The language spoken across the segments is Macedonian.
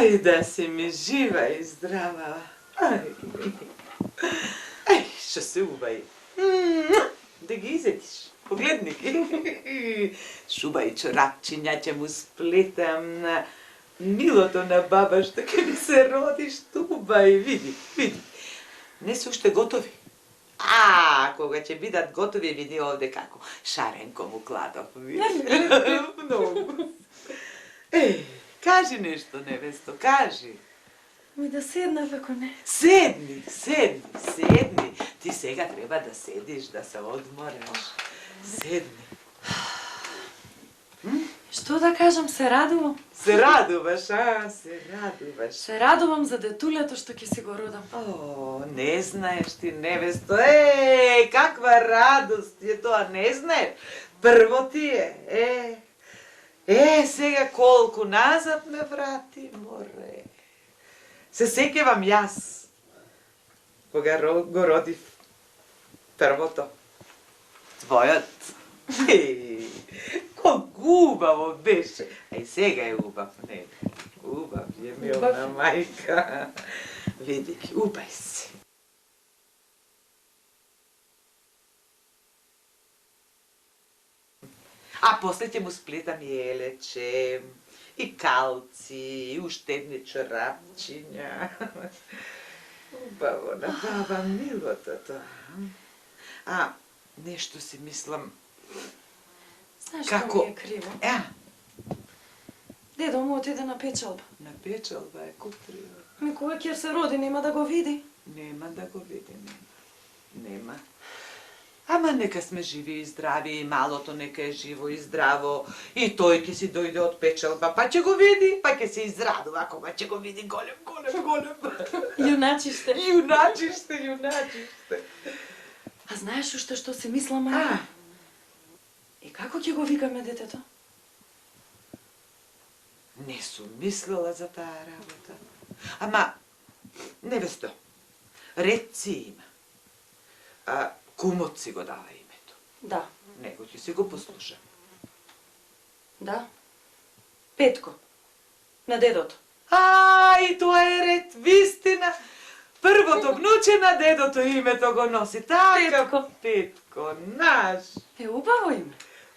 Oj, da si mi živa i zdrava. Ej, što se ubaj. Da gi izediš, pogledni gi. Šuba i čorapčinja će mu spletam na Milotona baba što ke mi se rodiš tuba i vidi. Ne su ušte gotovi. A, koga će bidat gotovi, vidi ovde kako šarenkom ukladao. Mnogo. Ej, kaži nešto, nevesto, kaži. Mi da sedna, ako ne. Sedni. Ti сега treba da sediš, da se odmoraš. Sedni. Što da kažem, se radувам. Se raduvaš, a? Se raduvaš. Се радувам за детулето што ќе си го родам. О, не знаеш ти, невесто. Каква радост je to, a ne знаеш? Prvo ti je, сега колку назад ме врати, море. Се сеќавам јас, кога го родив првото, твојот. Колку убаво беше. А и сега е убав, не. Убав je milna majka. Vidi, ubaj se. A posle će mu splitam jeleče, i kalci, i uštedne čorapčinja. Ubavo na baba Milota to. A, nešto si mislim... Знаеш што ми е криво? Дедо му отиде на печалба. На печалба е куприо. Ми кога ќе се роди, нема да го види. Нема да го види, нема. Ама нека сме живи и здрави, и малото нека е живо и здраво, и тој ќе си дојде од печалба, па ќе го види, па ќе се израдува, кога ќе го види голем. Јуначиште. Јуначиште. А знаеш уште што си мисла, мајка? И како ќе го викаме детето? Не сум мислела за таа работа. Ама, невесто, ред си има. Кумот си го дава името. Да. Него ќе си го послуша. Да. Петко. На дедото. И тоа е ред, вистина. Првото внуче на дедото името го носи. Така, Петко, наш. Е убаво име.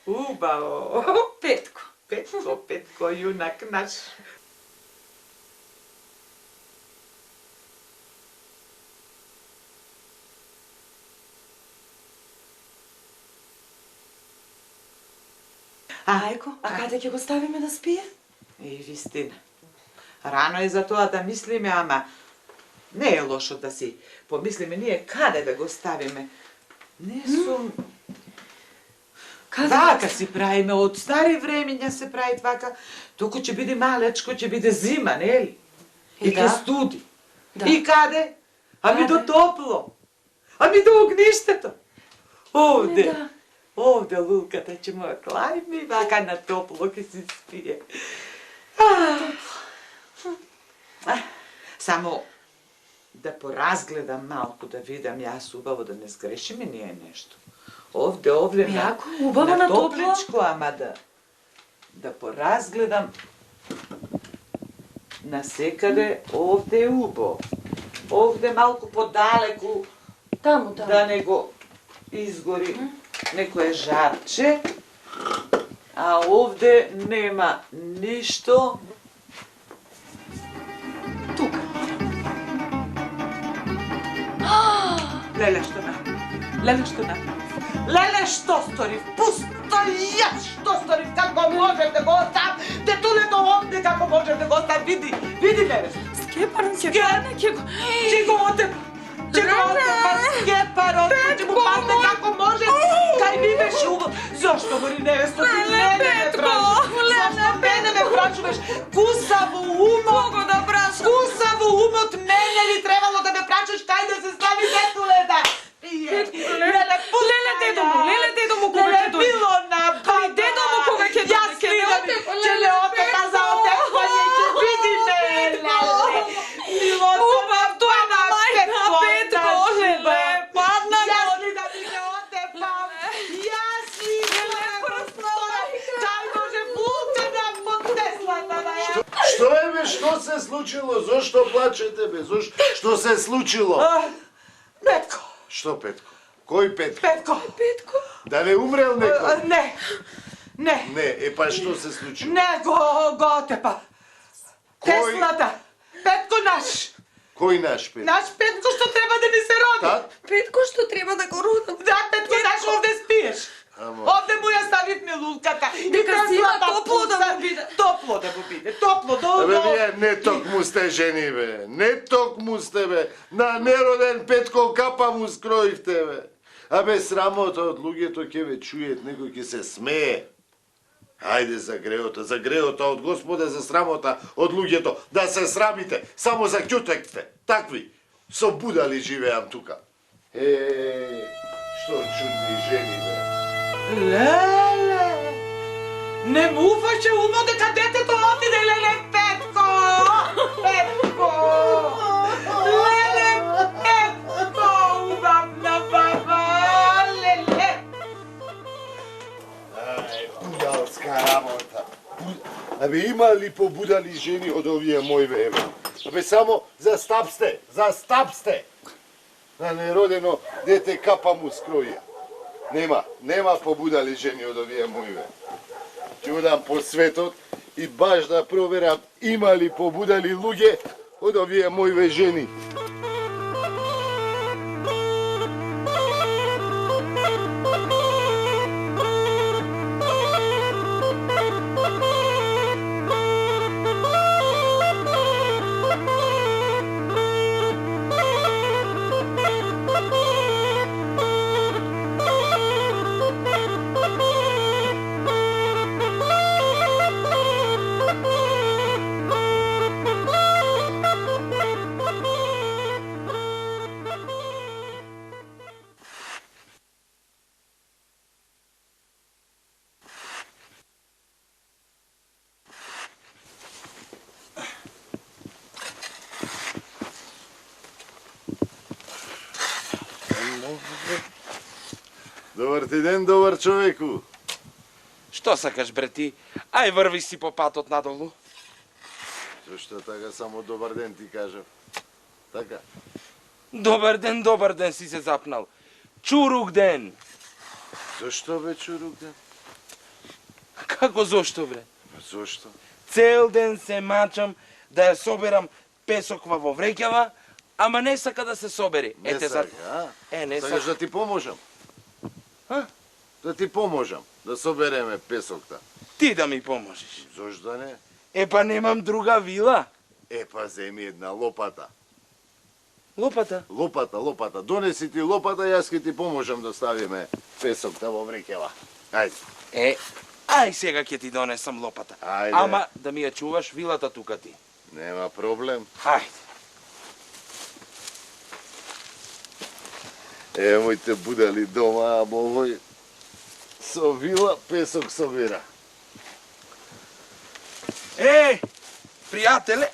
Убаво. Петко. Петко, јунак наш. Мајко, а каде ќе го ставиме да спие? Вистина. Рано е за тоа да мислиме, ама не е лошо да си помислиме ние каде да го ставиме. Не сум... Вака си правиме, од стари времења се прави вака, току ќе биде малечко, ќе биде зима, нели? И ќе студи. И каде? Ами до топло. Ами до огништето. Овде лулката ќе му клајми, вака на топло ќе си спие. Само да поразгледам малку, да видам јас убаво да не сгрешиме ние нешто. Овде на топличко, ама да поразгледам насекаде, овде е убаво. Овде малку подалеку, да не го изгори некое жарче, а овде нема ништо. Тука. Леле, што сторив? Пусто јас што сторив? Како можев да го оставам? Детулето овде како можев да го оставам? Види, леле. Скепарот ќе го отепа. Скепарот, ќе му падне како може. Кај ми беше убав. Зошто мори невесто ти мене ме прашуваш? Зошто мене ме прашуваш? Кусаво умот мене ли требало да ме прашуваш кај да се стави детулета? Леле, дедо му, кога ќе дојде? Било на баба. Дедо му, кога ќе дојде? Ќе ме отепа за отепање, ќе види ме, леле. Било убав тоа на Петко, леле. Падна го. Јас ли да ми ме отепам? Јас ли да ме простора? Дај може булка да поднеслата на ја. Што е бе, што се случило? Зошто плачете, бе? Што се случило? Петко! Што Петко? Кој Петко? Петко! Петко? Да не умрел некој? Не! Не! Не, па што се случило? Не го тепа! Кој? Теслата! Петко наш! Кој наш Петко? Наш Петко што треба да ни се роди! Так? Петко што треба да го родам. Да, Петко наш, овде спиеш! Ама. Овде му ја ставивме лулката. Дека зима топло да му биде. Топло да му биде, топло, Абе, вие не токму сте жени, бе. Не токму сте, бе. На нероден Петко капа му скроивте, бе. Абе, срамота од луѓето ќе ве чујет, некој ќе се смее. Ајде за греота од Господа, за срамота од луѓето. Да се срамите, само за ќутекте. Такви, со будали живеам тука. Што чудни жени, бе. Леле! Не му уфаше умо дека детето отиде, леле, Петко! Петко! Леле, Петко! Убавна баба! Леле! Будалска работа. Абе, има ли побудали жени од овие мои бебе? Абе, само застапсте! На неродено дете капа му скроја. Нема побудали жени од овие мои бебе. Ќе одам по светот и баш да проверам има ли побудали луѓе од овие мои жени. Добар ти ден, добар човеку. Што сакаш, бре ти? Ај врви си по патот надолу. Зошто така само добар ден ти кажав? Така. Добар ден си се запнал. Чурук ден. Зошто бе чурук ден? Како зошто, бре? Зошто? Цел ден се мачам да ја соберам песоква во вреќава, ама не сака да се собери. Не Ете сака, за... не Сакаш сака. да ти поможам? А? Да ти поможам, да собереме песокта. Ти да ми поможеш. Зошто да не? Па немам друга вила. Па земи една лопата. Лопата. Лопата. Донеси ти лопата, јас ќе ти поможам да ставиме песокта во врекева. Ајде. Ај сега ќе ти донесам лопата. Ајде. Ама да ми ја чуваш вилата тука ти. Нема проблем. Ајде. Моите будали дома, ама овој со вила песок собира. Пријателе,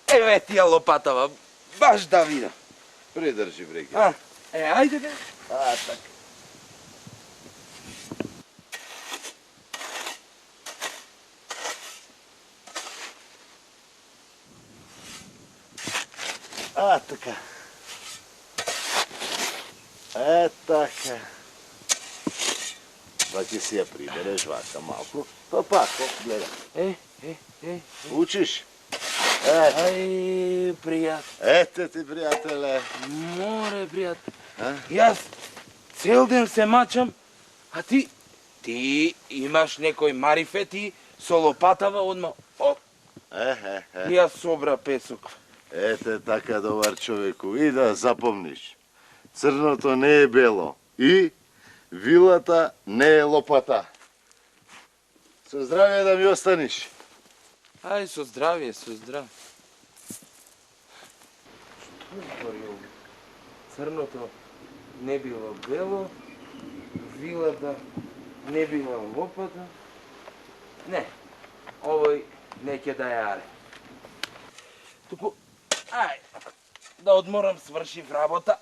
еве ти ја лопатава, баш да видам. Предржи вреке. Ајде бе. Така. Така. Така. Па ќе си ја прибереш вака малку. Па пако, гледај. Учиш? Ај, пријател. Ете ти, пријателе. Море, пријател. Јас цел ден се мачам, а ти имаш некој марифети со лопатава одма. Јас собра песок. Ете така, добар човеку. И да запомниш. Црното не е бело. И вилата не е лопата. Со здравје да ми останиш. Ај, со здравје, со здравје. Црното не било бело, вилата не била лопата. Не, овој не ќе да јаре. Туку, ај, да одморам, свршив работа.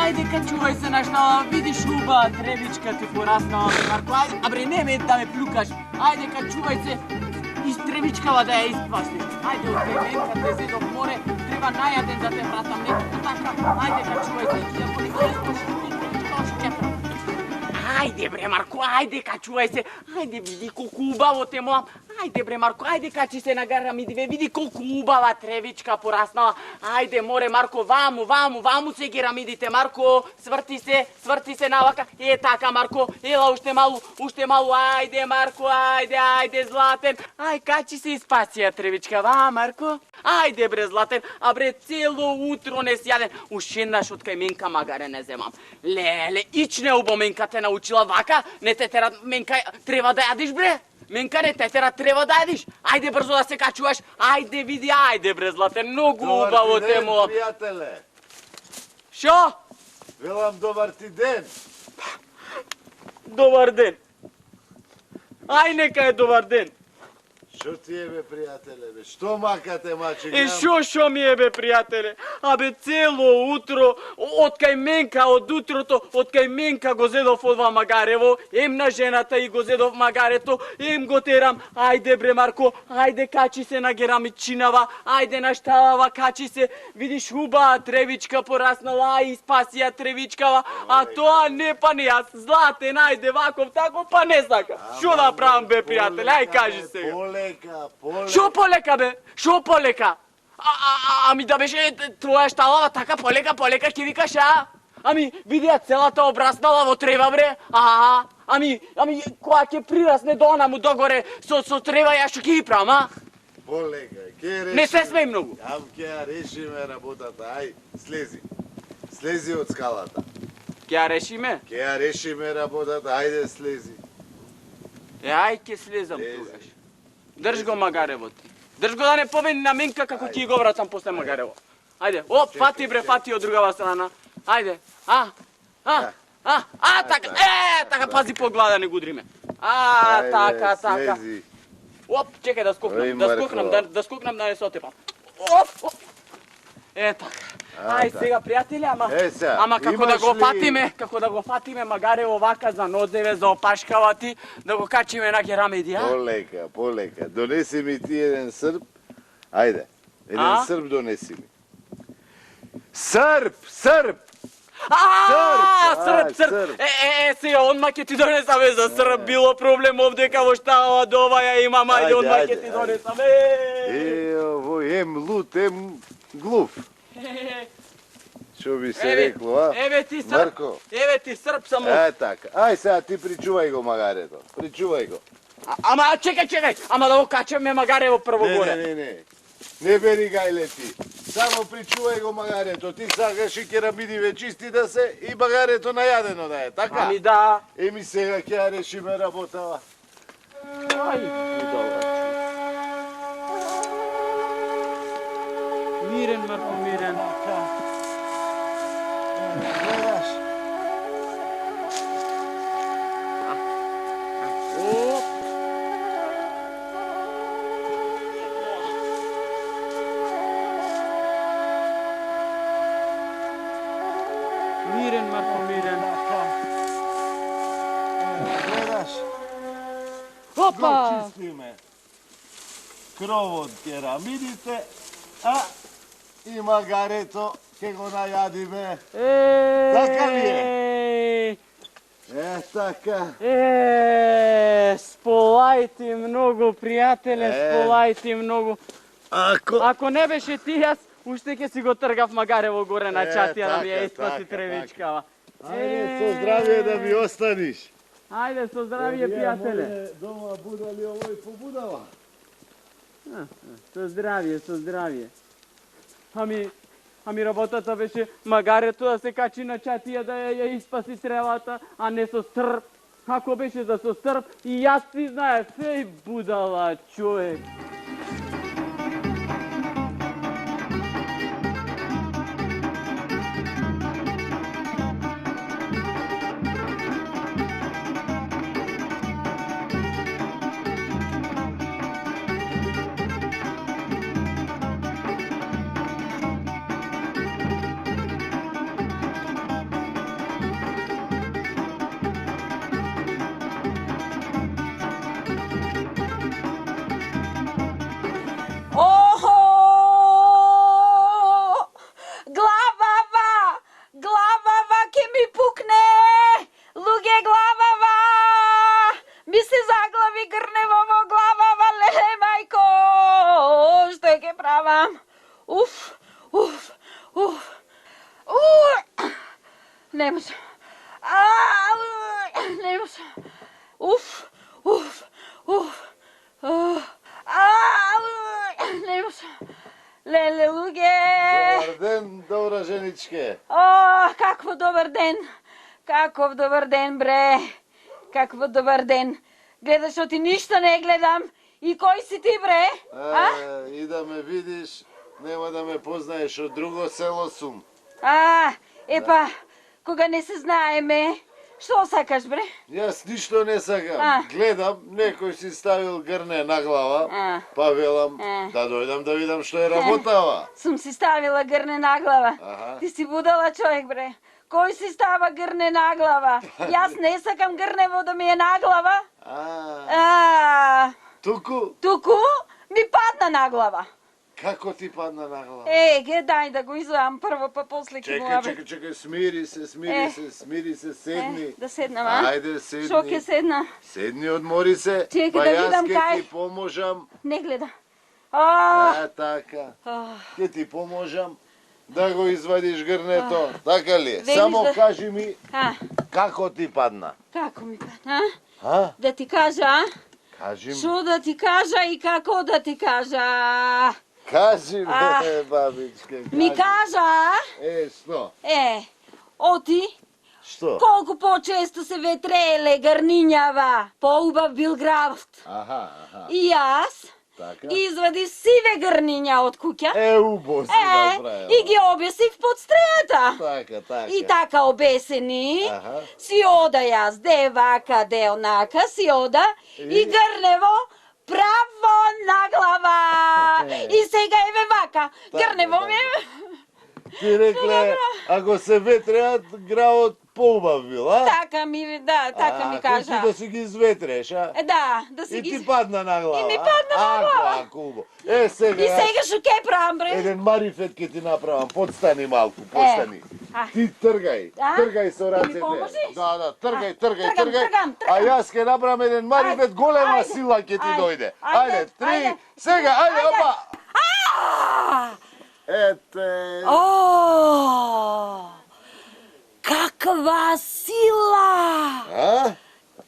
Ajde, kачувай се на штала, видиш хубава тревичка ти пораснала, бе, Марко, ajde, а бре, немoj да ме плюкаш, ajde, качувай се, из тревичкава да ја испасиш. Ajde, од менка те зедов море, треба најаден да те вратам, некако така, ajde, качувай се, ќе ја понекој тревичка, Ajde bre Marko, ajde качувај се, ajde види колку убаво те молам, ajde bre Marko, ajde качи се на гара ми види колку убава тревичка пораснала, ajde море Марко, ваму се герамидите Марко, сврти се навака, така Марко, ела уште малу, ajde Марко, ajde Златен, ај качи се и спаси ја тревичка, Марко, ajde бре Златен, а бре цело утро не сјаден, уште еднаш од кај менка магаре не земам, леле, ич не убо менка те научила вака, не те тера, менка треба да јадиш бре. Менка не те тера, треба да јадиш. Ајде брзо да се качуваш. Ајде види, ајде бре Златен, многу убаво те молам. Добар ти ден, пријателе. Шо? Велам добар ти ден. Добар ден. Ај нека е добар ден. Шо ти е бе, пријателе, бе? Што макате, маче? Шо ми е бе, пријателе? Абе, цело утро, од кај менка, од утрото, од кај менка го зедов одва магарево, ем на жената и го зедов магарето, ем го терам, ајде бре Марко, ајде качи се на герамичинава, ајде на шталава, качи се, видиш хубава тревичка пораснала, и спаси ја тревичкава, а тоа не па не јас, Златен, ајде ваков, тако, па не сака. Шо да правам бе, пријателе, ај кажи сега. Полека. Шо полека бе? Шо полека? Ами да беше твоја шталава така полека ќе викаш, а? Ами види ја целата обраснала во трева бре. Ами која ќе прирасне до онаму догоре со трева ја што ќе ги правам, а? Полека, ќе решиме. Не се смеј многу. Јам ќе ја решиме работата, ај, слези. Слези од скалата. Ќе ја решиме? Ќе ја решиме работата, ајде слези. Ај ќе слезам тогаш. Држ го магарево ти. Држ го да не помени на менка како ќе го вратам после магарево. Ајде, оп, фати од другава страна. Ајде, така, така, пази по глава да не гудриме. Така. Слези. Оп, чекај да скокнам да не се отепам. Оп. Така. Ај сега пријатели, ама како да го фатиме магарево вака за нозеве, за опашкава ти, да го качиме на герамедија. Полека. Донеси ми ти еден срп. Ајде, еден срп донеси ми. Срп! Срп! Сега одма ќе ти донесаме за срп, било проблем овдека во шталава до ова ја имам, ајде одма ќе ти донесаме. Овој ем лут, ем глув. Што би се рекло, а? Еве ти срп, Марко. еве ти срп само. Така. Ај сега ти причувај го магарето. Причувај го. Ама чекај, ама да го качаме магарево прво горе. Не. Не бери гајле ти. Само причувај го магарето. Ти сакаш и керамидиве чисти да се и магарето најадено да е, така? Ами да. Еми сега ќе ја решиме работава. Ај, будала. Мирен, Марко, мирен. Гледаш? Оп. Мирен, Марко, мирен. Гледаш? Опа! Го чистиме. Кровот керамидите, а и магарето ќе го најадиме. Така ли е? Така. Сполајте многу, пријателе, сполајте многу. Ако не беше ти, јас уште ќе си го тргав магарево горе на чатија да ми ја испаси тревичкава. Ајде, со здравие да ми останиш. Ајде, со здравие, пријателе. Дома будали овој побудала. Со здравие. Ами работата беше магарето да се качи на чатија да ја испаси тревата, а не со срп. Како беше да со срп и јас ти знаев, будала човек. spavam. Uf. Ne možem. Ne možem. Ne možem. Lele luge. Dobar den, dobra ženičke. Kakvo dobar den. Kakov dobar den, bre. Kakvo dobar den. Gledaš, ti ništa ne gledam. I koji si ti, bre? I da me vidiš, nema da me poznaješ, od drugo selo sum. Pa, koga ne se znaje me. Što sakaš, bre? Jas ništo ne sakam. Gledam, nekoj si stavil grne na glava, pa velam da dojdam da vidam što je rabotava. Sum si stavila grne na glava. Aha. Ti si budala čovjek, bre. Koji si stava grne na glava? Jas ne sakam grnevo da mi je na glava. Tuku mi padna na glava. Kako ti padna na glavu? Daj da go izgledam prvo, pa posle ki mu... Čekaj, smiri se, sedni. Da sednem, a? Ajde, sedni. Šok je sedna. Sedni, odmori se, Čekaj, pa da jaz vidim kaj. ti pomožam. Ne gleda. Taka. Kje ti pomožam da go izvadiš grneto, taka li je? Samo kaži mi kako ti padna. Kako mi padna, a? Da ti kaža, Kaži mi. što da ti kaža i kako da ti kaža. Kaži me, babičke, kaži. Mi kaža, Što? oti, Što? koliko počesto se vetrele grninjava po ubav Bilgraft. Aha. I jas izvadi sive grninja od kuća. Ubo si napravila. I gi obesiv pod streta. Taka. I taka obeseni, si oda jaz, de vaka, de onaka, si oda i grnevo pravo na glava. I sega je vaka, grnevo mi je... Ti rekle, ako se vetreat, gravot poubav bil, a? Taka mi kaža. Hoću da si gi izvetreš, a? Da si gi... I ti padna na glava, I mi padna na glava. Ako, ubo. Sega I ja... sega što kaj pravam, bre? Jedan marifet ke ti napravam, podstani malku, podstani. Ti trgaj se racete. mi pomožiš? Da, trgaj. Trgam. A jaz ke napravim jedan marifet, golema sila ke ti dojde. Ajde, 3, sega, ajde, opa! Ete... Kakva sila!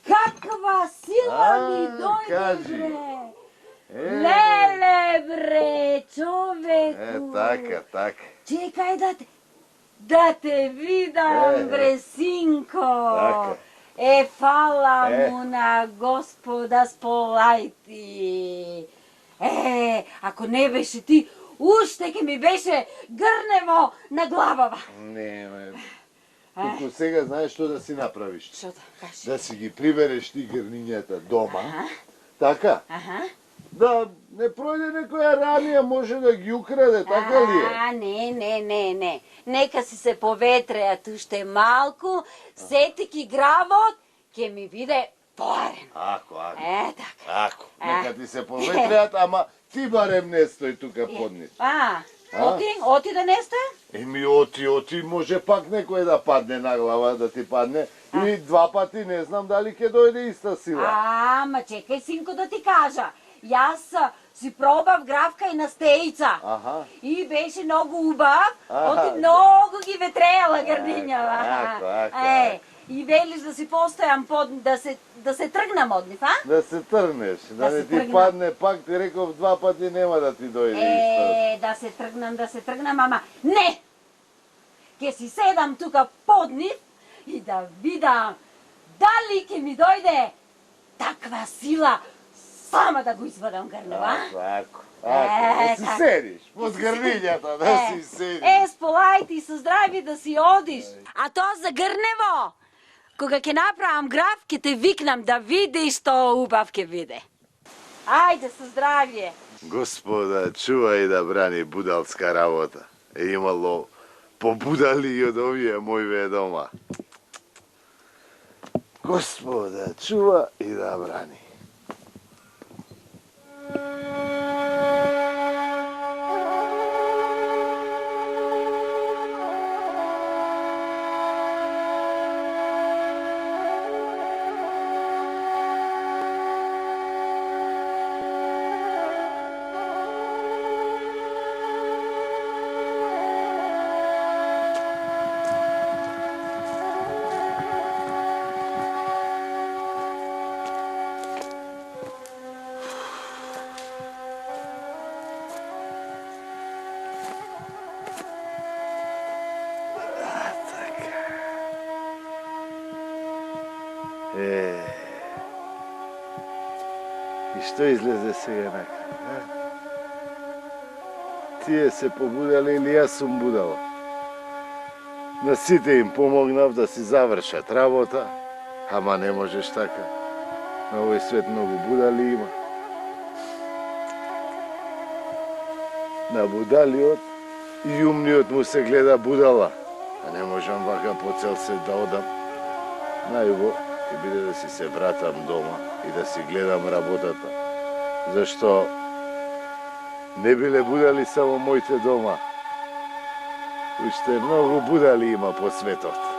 Kakva sila mi dojde, bre! Lele, bre, čoveku! Taka. Čekaj da te vidam, bre, sinko! Taka. Fala mu na gospoda spoliti! Ako ne beše ti, ušte ke mi beše grnevo na glavava! Nema. Туку сега знаеш што да си направиш? Што да кажеш? Да си ги прибереш ти грнињата дома. Така? Да не пројде некоја ранија, може да ги украде, така ли е? Не. Нека си се поветреат уште малку, сетики гравот, ќе ми биде порен. Ако. Така. Ако. Нека ти се поветреат, ама ти барем не стои тука под нив. Оти да не стоја? Оти, може пак некој да падне на глава, да ти падне. И два пати, не знам дали ќе дојде иста сила. Ама чекај, синко, да ти кажа. Јас си пробав гравка и на стејца. И беше многу убав, оти многу ги ветреала грдињава. И велиш да си постојам да се тргнам од нив, а? Да се тргнеш, да не ти падне пак, ти реков два пати нема да ти дојде иста. Да се тргнам, ама не! Ке си седам тука под нив и да видам дали ке ми дојде таква сила сама да го извадам грнева. Ако. Да си седиш, под грнињата, да си седиш. Сполајте со здрави да си одиш. А тоа за грнево, кога ќе направам граф, ќе те викнам да видиш што убав ќе биде. Ајде со здравје. Господа, чувај да брани будалска работа. Имало побудали и од овие мојве дома. Господа, чува и да брани. И што излезе сега накрај? Тие се побудале или јас сум будала? На сите им помогнав да си завршат работа, ама не можеш така. На овој свет многу будали има. На будалиот и умниот му се гледа будала, а не можам вака по цел свет да одам. Најубо ќе биде да си се вратам дома и да си гледам работата. Зашто не биле будали само моите дома. Уште многу будали има по светот.